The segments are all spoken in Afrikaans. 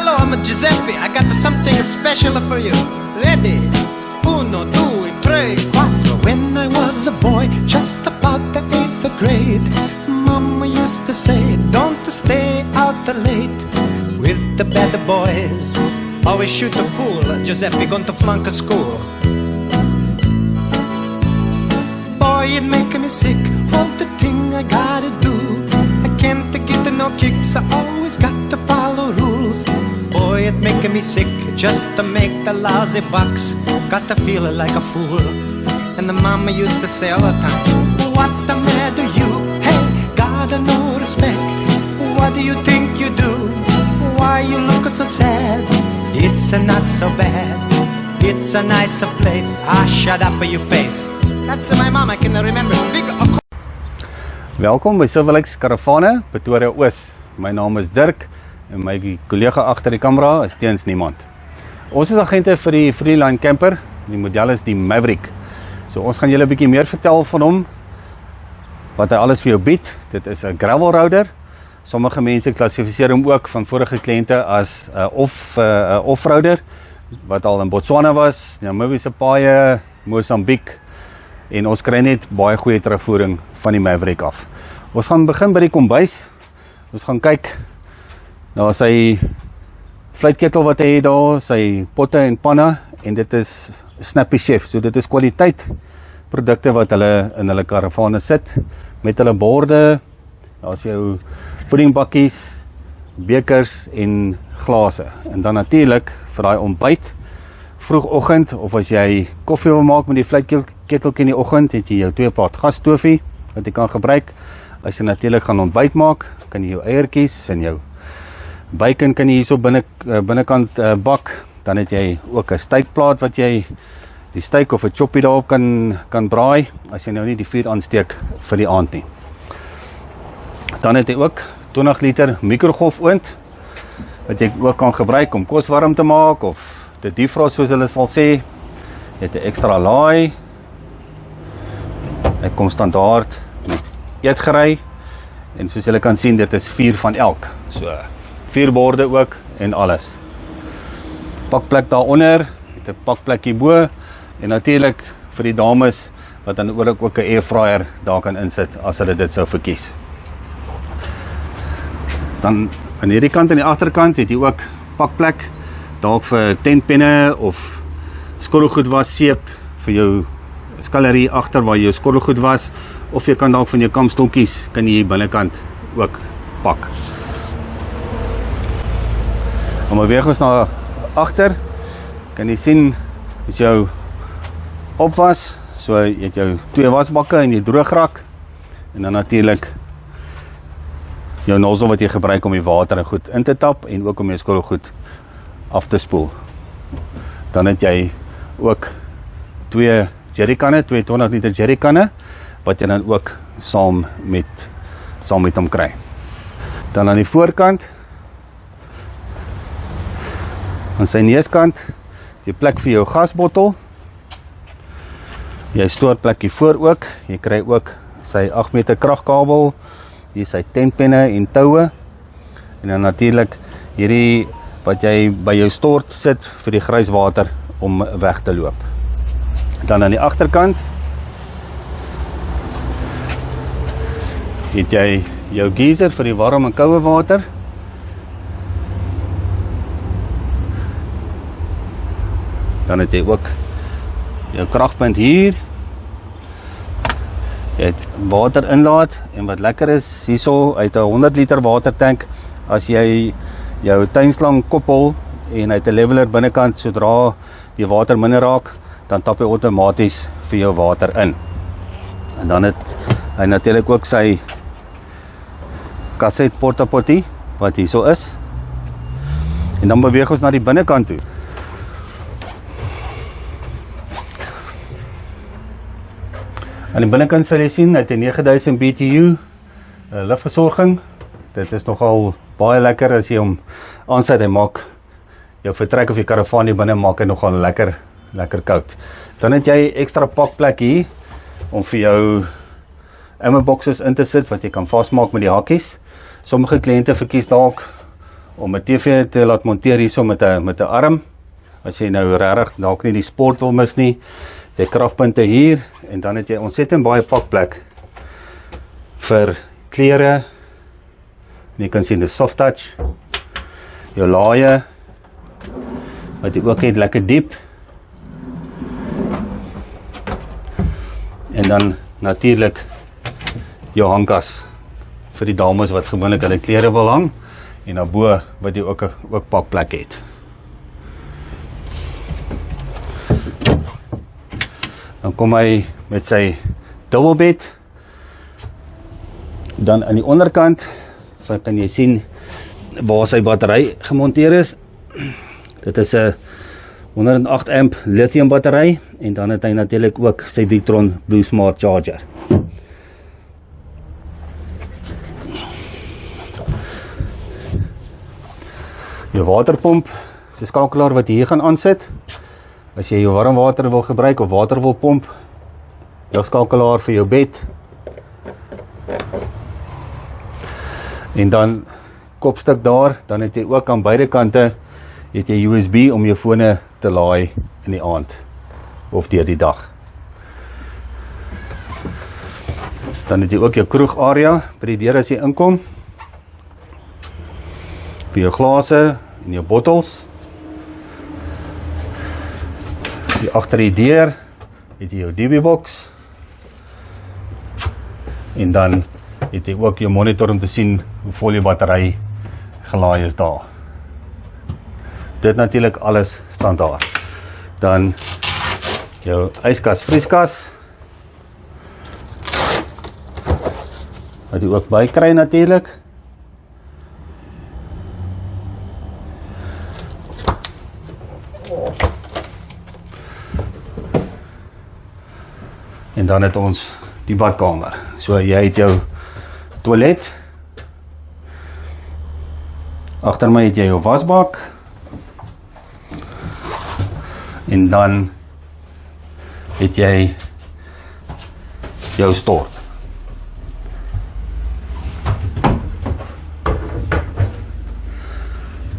Hello, I'm Giuseppe. I got something special for you. Ready? Uno, due, tre, quattro. When I was a boy, just about the 8th grade, Mama used to say, don't stay out late with the bad boys. Always shoot the pool. Giuseppe going to flunk a school. Boy, it make me sick. All the thing I gotta do. I can't get no kicks. I always got to follow rules. Boy, it make me sick just to make the lousy bucks. Got to feel like a fool. And the mama used to say all the time, what's the matter you? Hey, gotta no respect. What do you think you do? Why you look so sad? It's not so bad. It's a nice place. Ah, shut up your face. That's my mom, I can remember. Welkom by Silverlakes Karavane, Pretoria Oos. My naam is Dirk en my collega agter die kamera is Teens Niemand. Ons is agente vir die Freeline Camper, die model is die Maverick. So ons gaan julle 'n bietjie meer vertel van hom, wat hy alles vir jou bied. Dit is 'n gravel roader. Sommige mense klassifiseer hom ook van vorige kliënte as 'n off-roader, wat al in Botswana was, Namibiese paaie, Mosambiek, en ons kry net baie goeie terugvoering van die Maverick af. Ons gaan begin by die kombuis. Ons gaan kyk na sy vleitketel wat hy het daar, sy potte en panne, en dit is Snappy Chef, so dit is kwaliteit produkte wat hulle in hulle karavane sit, met hulle borde, daar is jou puddingbakkies, bekers en glase, en dan natuurlik vir daai ontbyt, vroegoggend, of as jy koffie wil maak met die vleitketeltjie in die oggend, het jy jou 2-plaat gasstofie, wat jy kan gebruik. As jy natuurlik gaan ontbyt maak, kan jy jou eiertjies en jou bacon kan jy hierso binnekant bak, dan het jy ook 'n steikplaat wat jy die steak of 'n choppie daarop kan braai, as jy nou nie die vuur aansteek vir die aand nie. Dan het jy ook 20 liter mikrogolfoond, wat jy ook kan gebruik om kos warm te maak, of te defrost soos hulle sal sê. Jy het 'n ekstra laai, hy kom standaard met eetgerei, en soos julle kan sien, dit is 4 van elk, so 4 borde ook, en alles. Pakplek daaronder, met 'n pakplek hierbo, en natuurlik vir die dames, wat dan ook 'n airfryer daar kan insit, as hulle dit sou verkies. Dan aan hierdie kant en die agterkant het jy ook pakplek, dalk vir tentpenne of skottelgoed was, seep vir jou skalerie agter waar jy jou skottelgoed was, of jy kan dalk van jou kampstokkies kan jy hier binnekant ook pak. Dan beweeg ons na agter, kan jy sien is jou opwas, so jy het jou 2 wasbakke en jy droograk, en dan natuurlik jou nozzle wat jy gebruik om die water en goed in te tap, en ook om jou skottelgoed af te spoel. Dan het jy ook 2 jerrykanne, 2 20 liter jerrykanne, wat jy dan ook saam met hom kry. Dan aan die voorkant, aan sy neuskant, die plek vir jou gasbottel, jy stoorplek hier voor ook, jy kry ook sy 8 meter kragkabel, hier sy tentpenne en toue, en dan natuurlik hierdie wat jy by jou stort sit vir die grijswater om weg te loop. Dan aan die agterkant het jy jou geyser vir die warm en koue water. Dan het jy ook jou kragpunt hier. Jy het water inlaat, en wat lekker is, hierso uit 'n 100 liter watertank, as jy jou tuinslang koppel, en uit 'n leveler binnekant, sodra die water minder raak, dan tap hy outomaties vir jou water in. En dan het hy natuurlik ook sy kaset portapottie, wat hierso is. En dan beweeg ons na die binnekant toe. Aan die binnekant sal jy sien, het 'n 9000 BTU lugversorging. Dit is nogal baie lekker as jy hom aansit, hy maak jou vertrek of jy karavaan hier binne maak hy nogal lekker koud. Dan het jy ekstra pakplek hier om vir jou ammo boxes in te sit wat jy kan vasmaak met die hakkies. Sommige kliënte verkies dalk om 'n TV te laat monteer hierso met 'n arm. As jy nou regtig dalk nie die sport wil mis nie, jy kragpunte hier en dan het jy ontsettend baie pakplek vir klere. En jy kan sien die soft touch, jou laaie wat jy ook het lekker diep. En dan natuurlik jou hangkas vir die dames wat gewoonlik hulle klere wil hang en daarbo wat jy ook pakplek het. Dan kom hy met sy dubbelbed. Dan aan die onderkant kan jy sien waar sy battery gemonteer is. Dit is 'n 108 amp lithium battery en dan het hy natuurlik ook sy Victron Blue Smart charger. Jou waterpomp, is 'n skakelaar wat jy hier gaan aansit. As jy jou warm water wil gebruik of water wil pomp, jou skakelaar vir jou bed. En dan kopstuk daar, dan het jy ook aan beide kante het jy USB om jou fone te laai in die aand of deur die dag. Dan het jy ook jou kroegarea by die deur as jy inkom. Vir jou glase en jou bottels. Hier agter die deur het jy jou DB-box. En dan het jy ook jou monitor om te sien hoe vol jou battery gelaai is daar. Dit natuurlik alles standaard. Dan jou yskas, vrieskas. Wat jy ook by kry natuurlik. En dan het ons die badkamer. So jy het jou toilet. Agter my het jy jou wasbak. En dan het jy jou stort.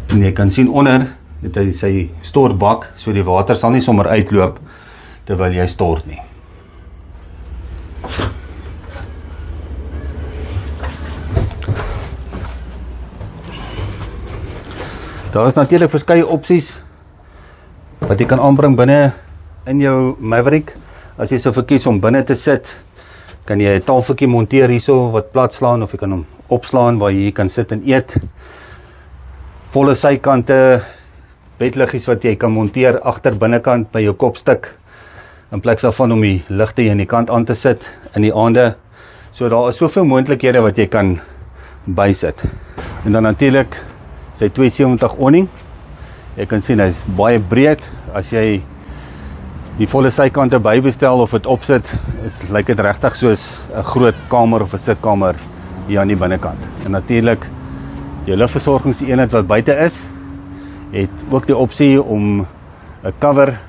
En jy kan sien onder het hy sy stortbak, so die water sal nie sommer uitloop terwyl jy stort nie. Daar is natuurlik verskeie opsies wat jy kan aanbring binne in jou Maverick. As jy so verkies om binne te sit, kan jy 'n tafeltjie monteer hierso wat plat slaan of jy kan hom opslaan waar jy kan sit en eet. Volle sykante, bedliggies wat jy kan monteer agter binnekant by jou kopstuk in plek daarvan om die ligte aan die kant aan te sit in die aande. So daar is soveel moontlikhede wat jy kan bysit. En dan natuurlik sy 270 awning. Jy kan sien, hy is baie breed. As jy die volle sykante bybestel of dit opsit, lyk dit regtig soos 'n groot kamer of 'n sitkamer hier aan die binnekant. En natuurlik, jou lugversorgingseenheid wat buite is, het ook die opsie om 'n cover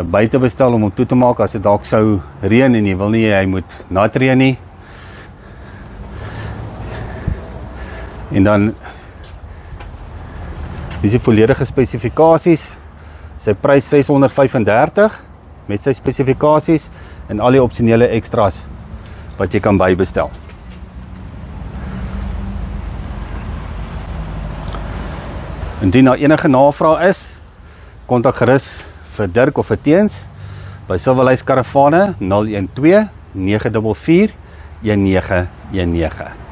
buite bestel om hom toe te maak as dit dalk sou reën en jy wil nie hy moet nat reën nie. En dan dis die volledige spesifikasies. Sy prys 635 met sy spesifikasies en al die opsionele extras wat jy kan bybestel. Indien daar enige navraag is, kontak gerus vir Dirk of vir Teens by Silverlys Karavane 012 944 1919.